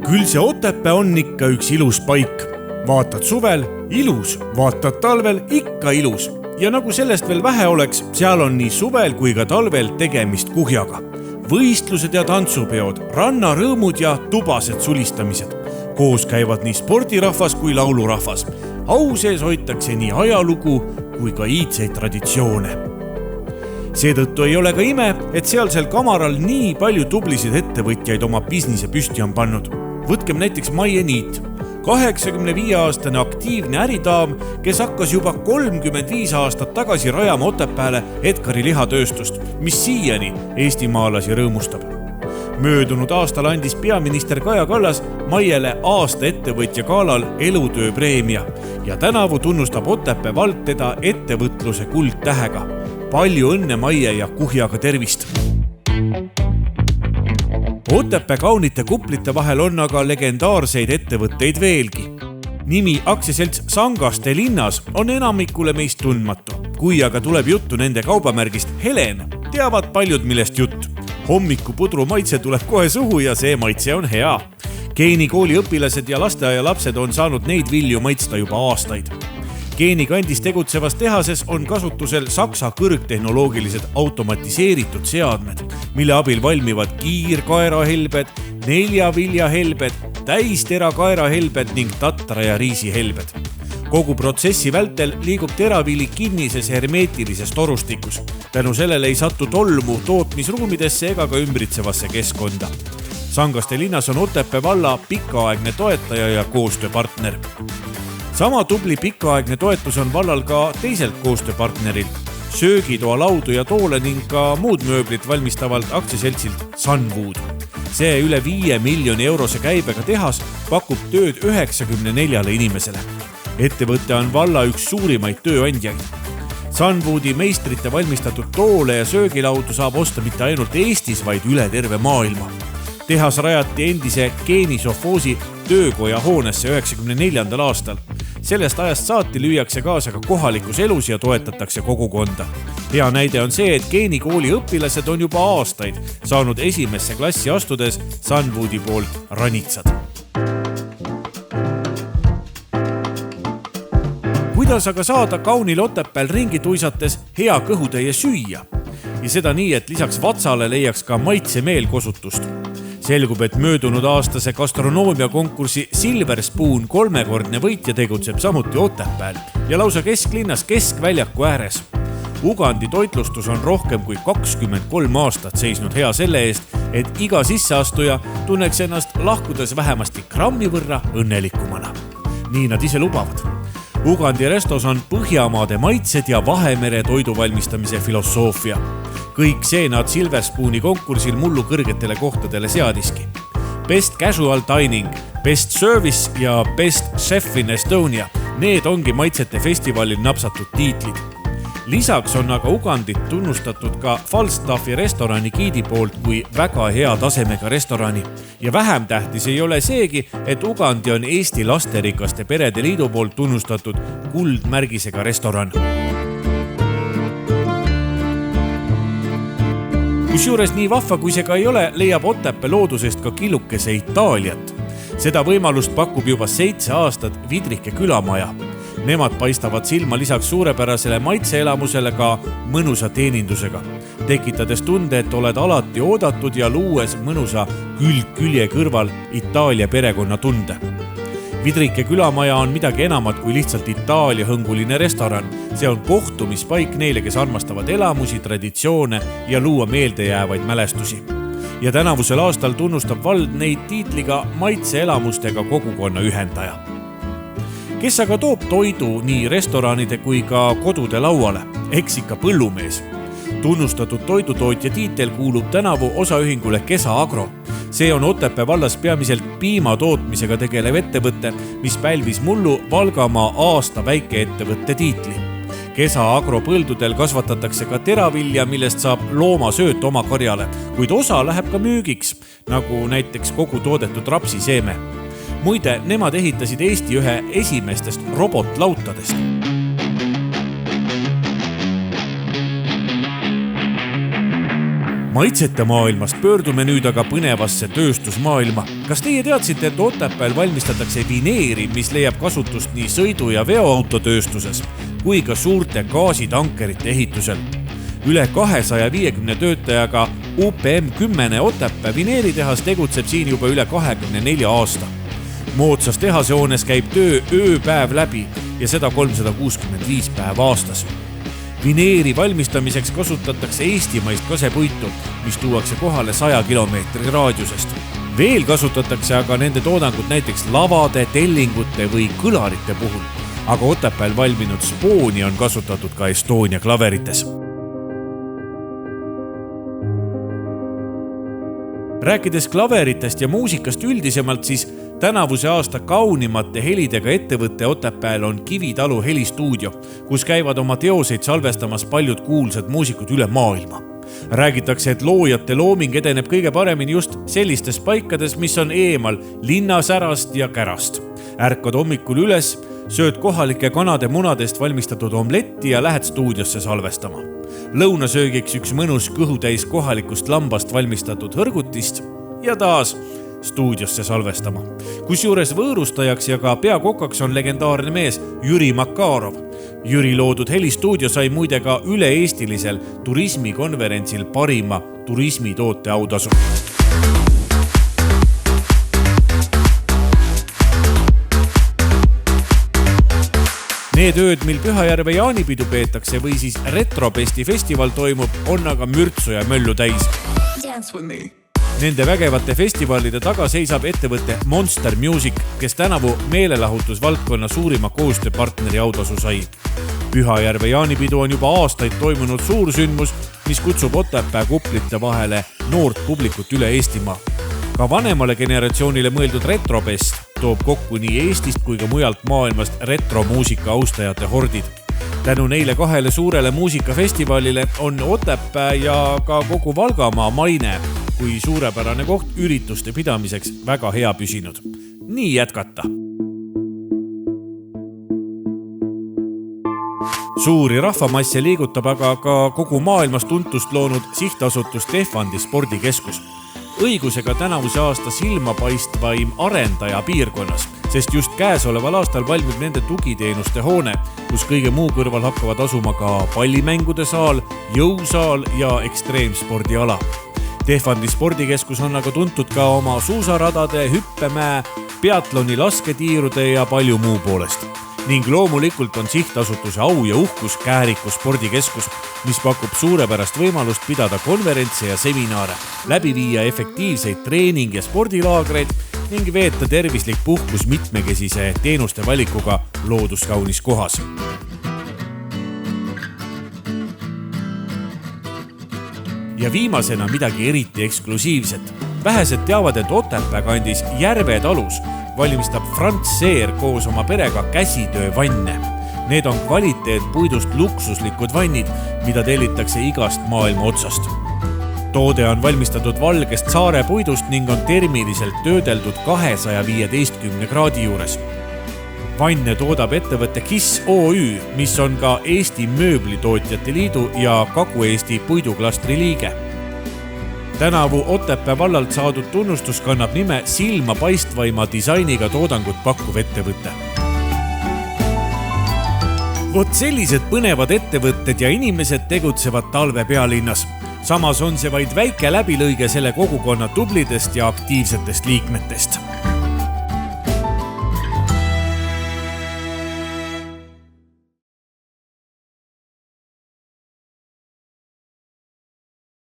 Küll see Otepää on ikka üks ilus paik. Vaatad suvel, ilus, vaatad talvel, ikka ilus. Ja nagu sellest veel vähe oleks, seal on nii suvel kui ka talvel tegemist kuhjaga. Võistlused ja tantsupeod, rannarõõmud ja tubased sulistamised. Koos käivad nii spordirahvas kui laulurahvas. Au sees hoitakse nii ajalugu kui ka iidseid traditsioone. Seetõttu ei ole ka ime, et sealsel kamaral nii palju tublisid ettevõtjaid oma biznise püsti on pannud. Võtkem näiteks Maie Niit, 85-aastane aktiivne äridaam, kes hakkas juba 35 aastat tagasi rajama Otepääle Edgari lihatööstust, mis siiani eestimaalasi rõõmustab. Möödunud aastal andis peaminister Kaja Kallas Maiele aasta ettevõtja galal elutööpreemia ja tänavu tunnustab Otepää vald teda ettevõtluse kuldtähega. Palju õnne Maie ja kuhjaga tervist! Otepää kaunite kuplite vahel on aga legendaarseid ettevõtteid veelgi. Nimi aktsiaselts Sangaste linnas on enamikule meist tundmatu. Kui aga tuleb juttu nende kaubamärgist Helen, teavad paljud millest jutt. Hommikupudru maitse tuleb kohe suhu ja see maitse on hea. Geenikooli õpilased ja lasteaia lapsed on saanud neid vilju maitsta juba aastaid. Geenikandis tegutsevas tehases on kasutusel Saksa kõrgtehnoloogilised automatiseeritud seadmed, mille abil valmivad kiirkaerahelbed, 4-viljahelbed, täisterakaerahelbed ning tatra- ja riisihelbed. Kogu protsessi vältel liigub teravili kinnises hermeetilises torustikus. Tänu sellele ei satu tolmu tootmisruumidesse ega ka ümbritsevasse keskkonda. Sangaste linnas on Otepää valla pikaaegne toetaja ja koostööpartner. Sama tubli pikaaegne toetus on vallal ka teiselt koostööpartnerilt, söögitoa laudu ja toole ning ka muud mööblit valmistavalt aktsiaseltsilt Sunwood. See üle 5 miljoni eurose käibega tehas pakub tööd 94 inimesele. Ettevõte on valla üks suurimaid tööandjaid. Sunwoodi meistrite valmistatud toole ja söögilaudu saab osta mitte ainult Eestis, vaid üle terve maailma. Tehas rajati endise Geenisofoosi töökoja hoonesse 94. aastal. Sellest ajast saati lüüakse kaasa ka kohalikus elus ja toetatakse kogukonda. Hea näide on see, et Geenikooli õpilased on juba aastaid saanud esimesse klassi astudes Sunwoodi poolt ranitsad. Kuidas aga saada kaunil Otepääl ringi tuisates hea kõhutäie süüa? Ja seda nii, et lisaks vatsale leiaks ka maitsemeel kosutust. Selgub, et möödunud aastase gastronoomia konkursi Silver Spoon 3-kordne võitja tegutseb samuti Otepääl ja lausa kesklinnas keskväljaku ääres. Ugandi toitlustus on rohkem kui 23 aastat seisnud hea selle eest, et iga sisseastuja tunneks ennast lahkudes vähemasti grammi võrra õnnelikumana. Nii nad ise lubavad. Ugandi restos on Põhjamaade maitsed ja Vahemere toidu valmistamise filosoofia. Kõik see nad Silver Spooni konkursil mullu kõrgetele kohtadele seadiski. Best Casual Dining, Best Service ja Best Chef in Estonia. Need ongi maitsete festivalil napsatud tiitlid. Lisaks on aga Ugandit tunnustatud ka Falstaffi restorani giidi poolt kui väga hea tasemega restorani. Ja vähem tähtis ei ole seegi, et Ugandi on Eesti lasterikaste perede liidu poolt tunnustatud kuldmärgisega restoran. Kusjuures nii vahva kui see ka ei ole, leiab Otepää loodusest ka killukese Itaaliat. Seda võimalust pakub juba 7 aastat Vidrike külamaja. Nemad paistavad silma lisaks suurepärasele maitseelamusele ka mõnusa teenindusega, tekitades tunde, et oled alati oodatud ja luues mõnusa külje kõrval Itaalia perekonna tunde. Vidrike külamaja on midagi enamat kui lihtsalt Itaalia hõnguline restoran. See on kohtumispaik neile, kes armastavad elamusi, traditsioone ja luua meeldejäävaid mälestusi. Ja tänavusel aastal tunnustab vald neid tiitliga maitseelamustega kogukonna ühendaja. Kes aga toob toidu nii restoranide kui ka kodude lauale? Eks ikka põllumees. Tunnustatud toidutootja tiitel kuulub tänavu osaühingule Kesa Agro. See on Otepää vallas peamiselt piima tootmisega tegelev ettevõte, mis pälvis mullu Valgamaa aasta väikeettevõtte tiitli. Kesa Agro põldudel kasvatatakse ka teravilja, millest saab loomasööt oma karjale, kuid osa läheb ka müügiks, nagu näiteks kogu toodetud rapsiseeme. Muide, nemad ehitasid Eesti ühe esimestest robotlautadest. maitsete maailmast pöördume nüüd aga põnevasse tööstusmaailma. Kas teie teadsite, et Otepääl valmistatakse vineeri, mis leiab kasutust nii sõidu- ja veoautotööstuses kui ka suurte gaasitankerite ehitusel? Üle 250 töötajaga UPM10 Otepää vineeritehas tegutseb siin juba üle 24 aasta. Moodsas tehasehoones käib töö ööpäev läbi ja seda 365 päeva aastas. Vineeri valmistamiseks kasutatakse eestimaist kasepuitu, mis tuuakse kohale 100 kilomeetri raadiusest. Veel kasutatakse aga nende toodangut näiteks lavade, tellingute või kõlarite puhul, aga Otepääl valminud spooni on kasutatud ka Estonia klaverites. Rääkides klaveritest ja muusikast üldisemalt, siis tänavuse aasta kaunimate helidega ettevõtte Otepääl on Kivitalu helistuudio, kus käivad oma teoseid salvestamas paljud kuulsad muusikud üle maailma. Räägitakse, et loojate looming edeneb kõige paremini just sellistes paikades, mis on eemal linnasärast ja kärast. Ärkad hommikul üles, sööd kohalike kanade munadest valmistatud omletti ja lähed stuudiosse salvestama. Lõunasöögiks üks mõnus kõhutäis kohalikust lambast valmistatud hõrgutist ja taas stuudiosse salvestama. Kusjuures võõrustajaks ja ka peakokaks on legendaarne mees Jüri Makarov. Jüri loodud helistuudio sai muide ka üle-eestilisel turismikonverentsil parima turismitoote autasu. Need ööd, mil Pühajärve jaanipidu peetakse või siis Retropesti festival toimub, on aga mürtsu ja möllu täis. Nende vägevate festivalide taga seisab ettevõtte Monster Music, kes tänavu meelelahutusvaldkonna suurima koostööpartneri autasu sai. Pühajärve jaanipidu on juba aastaid toimunud suursündmus, mis kutsub Otepää kuplite vahele noort publikut üle Eestimaa. Ka vanemale generatsioonile mõeldud Retropest toob kokku nii Eestist kui ka mujalt maailmast retromuusika austajate hordid. Tänu neile 2 suurele muusikafestivalile on Otepää ja ka kogu Valgamaa maine kui suurepärane koht ürituste pidamiseks väga hea püsinud. Nii jätkata. Suuri rahvamasse liigutab aga ka kogu maailmas tuntust loonud sihtasutus Tehvandi spordikeskus. Õigusega tänavuse aasta silmapaistvaim arendaja piirkonnas, sest just käesoleval aastal valmib nende tugiteenuste hoone, kus kõige muu kõrval hakkavad asuma ka pallimängude saal, jõusaal ja ekstreemspordiala. Tehvandi spordikeskus on aga tuntud ka oma suusaradade, hüppemäe, peatloni lasketiirude ja palju muu poolest. Ning loomulikult on sihtasutuse au ja uhkus Kääriku spordikeskus, mis pakub suurepärast võimalust pidada konverentse ja seminare, läbi viia efektiivseid treening- ja spordilaagreid ning veeta tervislik puhkus mitmekesise teenuste valikuga looduskaunis kohas. Ja viimasena midagi eriti eksklusiivset. Vähesed teavad, et Otepää kandis Järve talus valmistab Franz Seer koos oma perega käsitöövanne. Need on kvaliteetpuidust luksuslikud vannid, mida tellitakse igast maailma otsast. Toode on valmistatud valgest saare puidust ning on termiliselt töödeldud 215 kraadi juures. Vanne toodab ettevõtte KISS OÜ, mis on ka Eesti Mööblitootjate Liidu ja Kagu-Eesti puiduklastri liige. Tänavu Otepää vallalt saadud tunnustus kannab nime silmapaistvaima disainiga toodangut pakkuv ettevõte. Vot sellised põnevad ettevõtted ja inimesed tegutsevad talve pealinnas. Samas on see vaid väike läbilõige selle kogukonna tublidest ja aktiivsetest liikmetest.